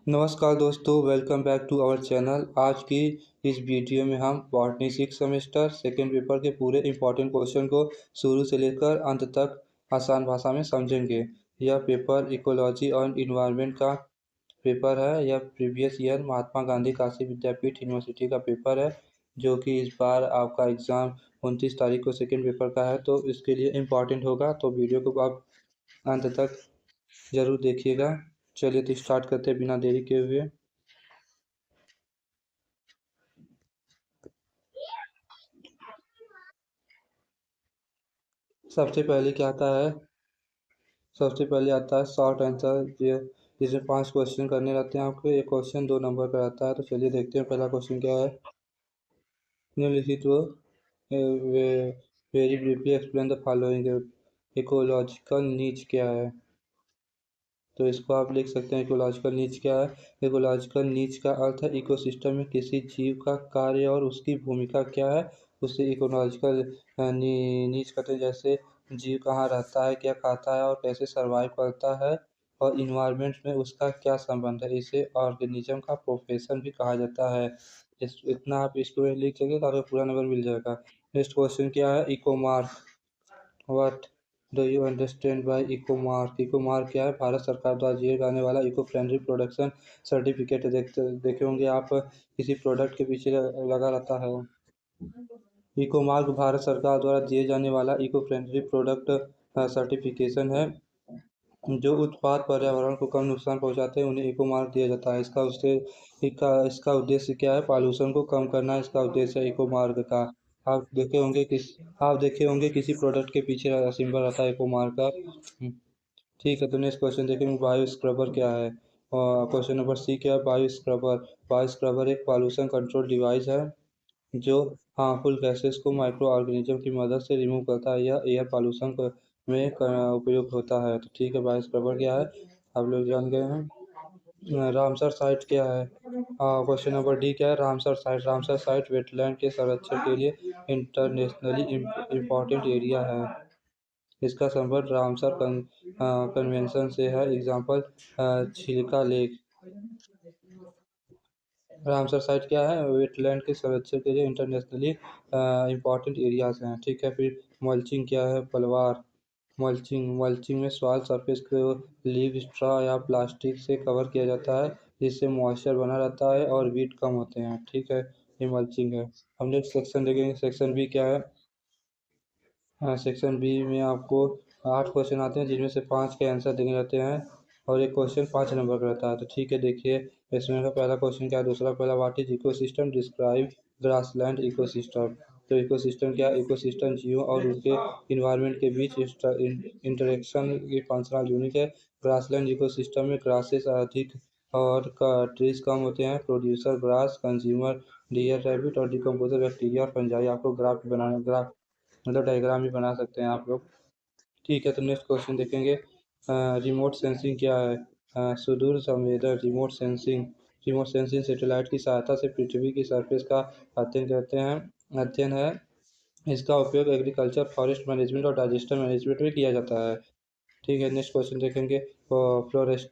नमस्कार दोस्तों, welcome back to our channel. आज की इस वीडियो में हम botany six semester second paper के पूरे इंपॉर्टेंट क्वेश्चन को शुरू से लेकर अंत तक आसान भाषा में समझेंगे। यह पेपर इकोलॉजी और इन्वायरमेंट का पेपर है। यह प्रीवियस ईयर महात्मा गांधी काशी विद्यापीठ यूनिवर्सिटी का पेपर है, जो कि इस बार आपका एग्ज़ाम 29 तारीख को सेकेंड पेपर का है, तो इसके लिए इम्पॉर्टेंट होगा। तो वीडियो को आप अंत तक ज़रूर देखिएगा। चलिए तो स्टार्ट करते हैं बिना देरी के हुए। सबसे पहले क्या आता है? सबसे पहले आता है शॉर्ट आंसर, ये जिसमें 5 क्वेश्चन करने रहते हैं आपको। एक क्वेश्चन 2 नंबर का रहता है। तो चलिए देखते हैं पहला क्वेश्चन क्या है। निम्नलिखित वो very briefly explain the following. Ecological नीच क्या है? तो इसको आप लिख सकते हैं इकोलॉजिकल नीच क्या है। इकोलॉजिकल नीच का अर्थ है इकोसिस्टम में किसी जीव का कार्य और उसकी भूमिका क्या है, उसे इकोलॉजिकल नीच कहते हैं। जैसे जीव कहाँ रहता है, क्या खाता है और कैसे सरवाइव करता है, और इन्वायरमेंट में उसका क्या संबंध है, इसे ऑर्गेनिज्म का प्रोफेशन भी कहा जाता है। इतना आप इसको लिख सकें तो आपको पूरा नंबर मिल जाएगा। नेक्स्ट क्वेश्चन क्या है? Ecomark. What do you understand by Ecomark? Ecomark क्या है? भारत सरकार द्वारा दिए जाने वाला इको फ्रेंडली प्रोडक्शन सर्टिफिकेट है। देखे होंगे आप, किसी प्रोडक्ट के पीछे लगा रहता है। इको मार्क भारत सरकार द्वारा दिए जाने वाला इको फ्रेंडली प्रोडक्ट सर्टिफिकेशन है। जो उत्पाद पर्यावरण को कम नुकसान पहुंचाते हैं उन्हें इको मार्क दिया जाता है। इसका उद्देश्य क्या है? पॉल्यूशन को कम करना इसका उद्देश्य है इको मार्क का। आप देखे होंगे किस आप देखे होंगे किसी प्रोडक्ट के पीछे सिंबल रहता है इको मार्क का। ठीक है, तो नेक्स्ट क्वेश्चन देखेंगे। बायो स्क्रबर क्या है? क्वेश्चन नंबर सी क्या है? बायो स्क्रबर एक पॉल्यूशन कंट्रोल डिवाइस है जो हार्मफुल गैसेस को माइक्रो ऑर्गेनिज्म की मदद से रिमूव करता है। यह एयर पॉल्यूशन में उपयोग होता है। तो ठीक है, बायो स्क्रबर क्या है आप लोग जान गए हैं। रामसर साइट क्या है? क्वेश्चन नंबर डी क्या है? रामसर साइट वेटलैंड के संरक्षण के लिए इंटरनेशनली इम्पोर्टेंट एरिया है। इसका संबंध कन्वेंशन से है। एग्जाम्पल छिलका लेक। रामसर साइट क्या है? वेटलैंड के संरक्षण के लिए इंटरनेशनली इम्पोर्टेंट एरियाज हैं। ठीक है, फिर मल्चिंग क्या है? पलवार। मल्चिंग में सॉइल सरफेस को लीव स्ट्रॉ या प्लास्टिक से कवर किया जाता है, जिससे मॉइस्चर बना रहता है और वीट कम होते हैं। ठीक है, ये मल्चिंग है। हम नेक्स्ट सेक्शन देखेंगे। सेक्शन बी क्या है? सेक्शन बी में आपको 8 क्वेश्चन आते हैं, जिनमें से 5 के आंसर देने रहते हैं और एक क्वेश्चन 5 नंबर का रहता है। तो ठीक है, देखिए इसमें का पहला क्वेश्चन क्या है। दूसरा पहला, what is ecosystem? Describe grassland ecosystem. तो इकोसिस्टम क्या है? इकोसिस्टम जीवों और उनके इन्वायरमेंट के बीच इंटरेक्शन की फंक्शनल यूनिट है। ग्रासलैंड इकोसिस्टम में ग्रासेस अधिक और ट्रीज कम होते हैं। Producer grass, consumer deer rabbit और डिकम्पोजर बैक्टीरिया और फंजाई। आपको ग्राफ मतलब डायग्राम भी बना सकते हैं आप लोग। ठीक है, तो नेक्स्ट क्वेश्चन देखेंगे। रिमोट सेंसिंग क्या है? सुदूर संवेदन। रिमोट सेंसिंग सैटेलाइट की सहायता से पृथ्वी की सरफेस का अध्ययन है। इसका उपयोग एग्रीकल्चर, फॉरेस्ट मैनेजमेंट और डाइजेस्टर मैनेजमेंट में किया जाता है। ठीक है, नेक्स्ट क्वेश्चन देखेंगे। Forest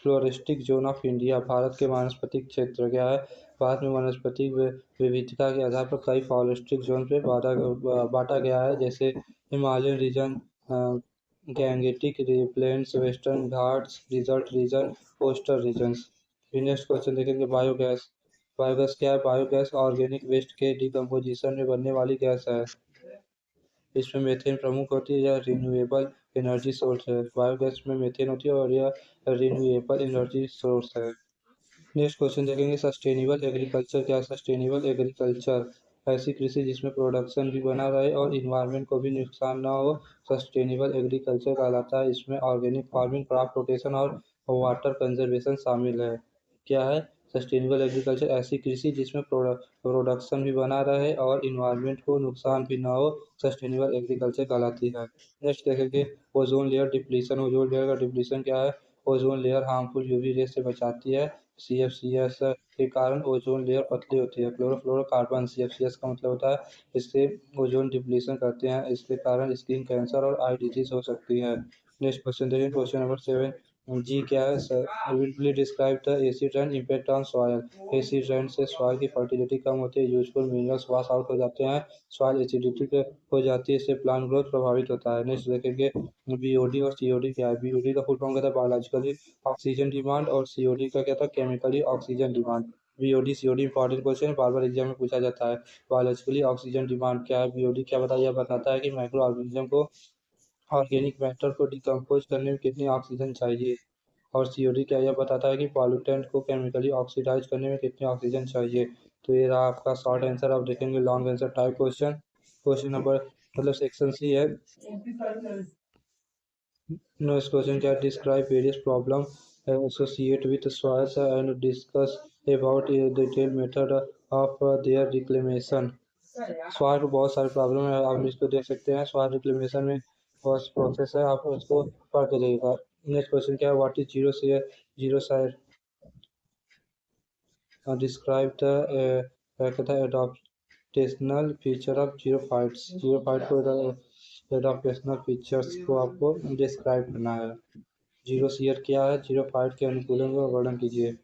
floristic zone of India. भारत के वानस्पतिक क्षेत्र क्या है? भारत में वानस्पतिक विविधता के आधार पर कई फॉरेस्टिक जोन पे बांटा गया है, जैसे Himalayan region, Gangetic plains, western Ghats, desert region, coastal regions. Next question देखेंगे। बायोगैस। बायोगैस क्या है? बायोगैस ऑर्गेनिक वेस्ट के डिकम्पोजिशन में बनने वाली गैस है। इसमें मीथेन प्रमुख होती है। यह रिन्यूएबल एनर्जी सोर्स है। बायोगैस में मीथेन होती है और यह रिन्यूएबल एनर्जी सोर्स है। नेक्स्ट क्वेश्चन देखेंगे। सस्टेनेबल एग्रीकल्चर क्या है? सस्टेनेबल एग्रीकल्चर ऐसी कृषि जिसमें प्रोडक्शन भी बना रहे और इन्वायरमेंट को भी नुकसान ना हो, सस्टेनेबल एग्रीकल्चर कहलाता है। इसमें ऑर्गेनिक फार्मिंग, क्रॉप रोटेशन और वाटर कंजर्वेशन शामिल है। क्या है? सस्टेनेबल एग्रीकल्चर ऐसी कृषि जिसमें प्रोडक्शन भी बना रहे और इन्वायरमेंट को नुकसान भी ना हो, सस्टेनेबल एग्रीकल्चर कहलाती है। नेक्स्ट देखेंगे। Ozone layer depletion. Ozone layer का डिप्लीशन क्या है? Ozone layer harmful UV rays से बचाती है। सीएफसीएस के कारण ओजोन लेयर पतली होती है। क्लोरोफ्लोरोकार्बन, सीएफसीएस का मतलब होता है, इससे ओजोन डिप्लीशन करते हैं। इसके कारण स्किन कैंसर और आई डिजीज हो सकती है। नेक्स्ट क्वेश्चन देखिए, क्वेश्चन नंबर 7। जी क्या है sir? Will describe the acid run impact on soil. Acid run से सॉयल की फर्टिलिटी कम होती है, यूजफुल मिनरल्स वॉश आउट हो जाते हैं, सॉयल एसिडिटी हो जाती है, इससे प्लांट ग्रोथ प्रभावित होता है। नेक्स्ट देखेंगे बीओडी और सीओडी क्या है। बीओडी का फुल फॉर्म क्या था? बायोलॉजिकली ऑक्सीजन डिमांड, और सीओडी का क्या था? Chemically oxygen demand. BOD COD important question बार बार एग्जाम में पूछा जाता है। बायोलॉजिकली ऑक्सीजन डिमांड क्या है? बीओडी क्या बताइए? बताता है कि माइक्रो ऑर्गेनिज्म को ऑर्गेनिक मैटर को डिकम्पोज करने में कितनी ऑक्सीजन चाहिए। और सीओडी क्या यह बताता है कि पॉल्यूटेंट को केमिकली ऑक्सीडाइज करने में कितनी ऑक्सीजन चाहिए। तो ये रहा आपका शॉर्ट आंसर। आप देखेंगे long answer type question. Question number मतलब सेक्शन सी है। नेक्स्ट क्वेश्चन क्या? Describe various problem associate with soils and discuss about detail method of their reclamation. स्वार को बहुत सारे प्रॉब्लम है, आप इसको देख सकते हैं। स्वार रिक्लेमेशन में बहुत प्रोसेस है, आप उसको पढ़ के जाइएगा। नेक्स्ट क्वेश्चन क्या है? व्हाट इज जीरो से जीरो साइड डिस्क्राइब द कहता है adaptational feature of xerophytes. Xerophyte को एडॉप्टेशनल फीचर्स को आपको डिस्क्राइब करना है। जीरो सीयर क्या है? जीरो फाइट के अनुकूलन का वर्णन कीजिए।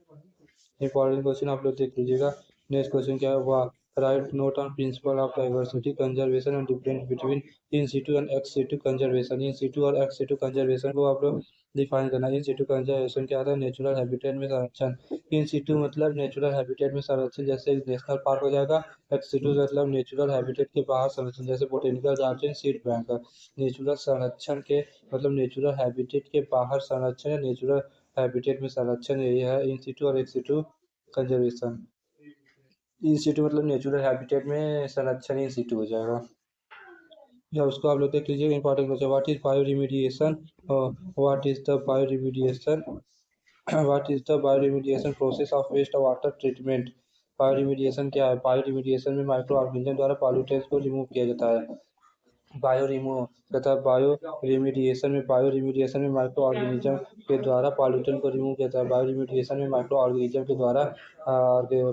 इंपॉर्टेंट क्वेश्चन आप लोग देख लीजिएगा। नेक्स्ट क्वेश्चन क्या है? वाह write note on principle of diversity conservation and difference between in situ and ex situ conservation. In situ और एक्स सीटू कंजर्वेशन को आप लोग डिफाइन करना। इन सीटू कंजर्वेशन क्या होता है? नेचुरल हैबिटेट में संरक्षण। इन सीटू मतलब नेचुरल हैबिटेट में संरक्षण, जैसे नेशनल पार्क हो जाएगा। एक्स सीटू मतलब नेचुरल हैबिटेट के बाहर संरक्षण, जैसे botanical garden, seed bank. Natural संरक्षण के मतलब नेचुरल हैबिटेट के बाहर संरक्षण या नेचुरल हैबिटेट में संरक्षण, यही है इन सीटू और ex situ conservation. In situ मतलब नेचुरल हैबिटेट में संरक्षण इन सीटू हो जाएगा। या उसको आप लोग देख लीजिए। Important question what is bioremediation. What is the bioremediation what is the bioremediation process of waste water treatment. Bioremediation क्या है? बायो रिमीडिएशन में माइक्रो ऑर्गेनिज्म द्वारा पॉल्यूटेंट्स को रिमूव किया जाता है। बायो रिमूव तथा bioremediation में माइक्रो ऑर्गेनिज्म के द्वारा पॉल्यूशन को रिमूव किया जाता है। बायो रिमीडिएशन में माइक्रो ऑर्गेनिज्म के द्वारा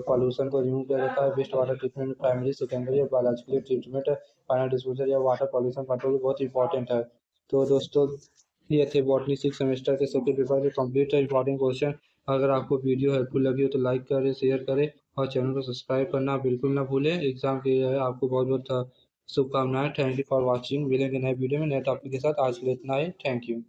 पॉल्यूशन को रिमूव किया जाता है। वेस्ट वाटर ट्रीटमेंट में प्राइमरी सेकेंडरी और बायोलॉजिकल ट्रीटमेंट फाइनल डिस्पोजल या वाटर पॉल्यूशन कंट्रोल बहुत इंपॉर्टेंट है। तो दोस्तों ये थे बॉटनी सिक्स सेमेस्टर के सेकंड पेपर के कंप्लीट है इंपॉर्टेंट क्वेश्चन। अगर आपको वीडियो हेल्पफुल लगी हो तो लाइक करें, शेयर करें और चैनल को सब्सक्राइब करना बिल्कुल ना भूलें। एग्जाम के लिए आपको बहुत बहुत शुभकामनाएं। Thank you for watching. मिलेंगे नए वीडियो में नए टॉपिक के साथ। आज के लिए इतना ही। Thank you.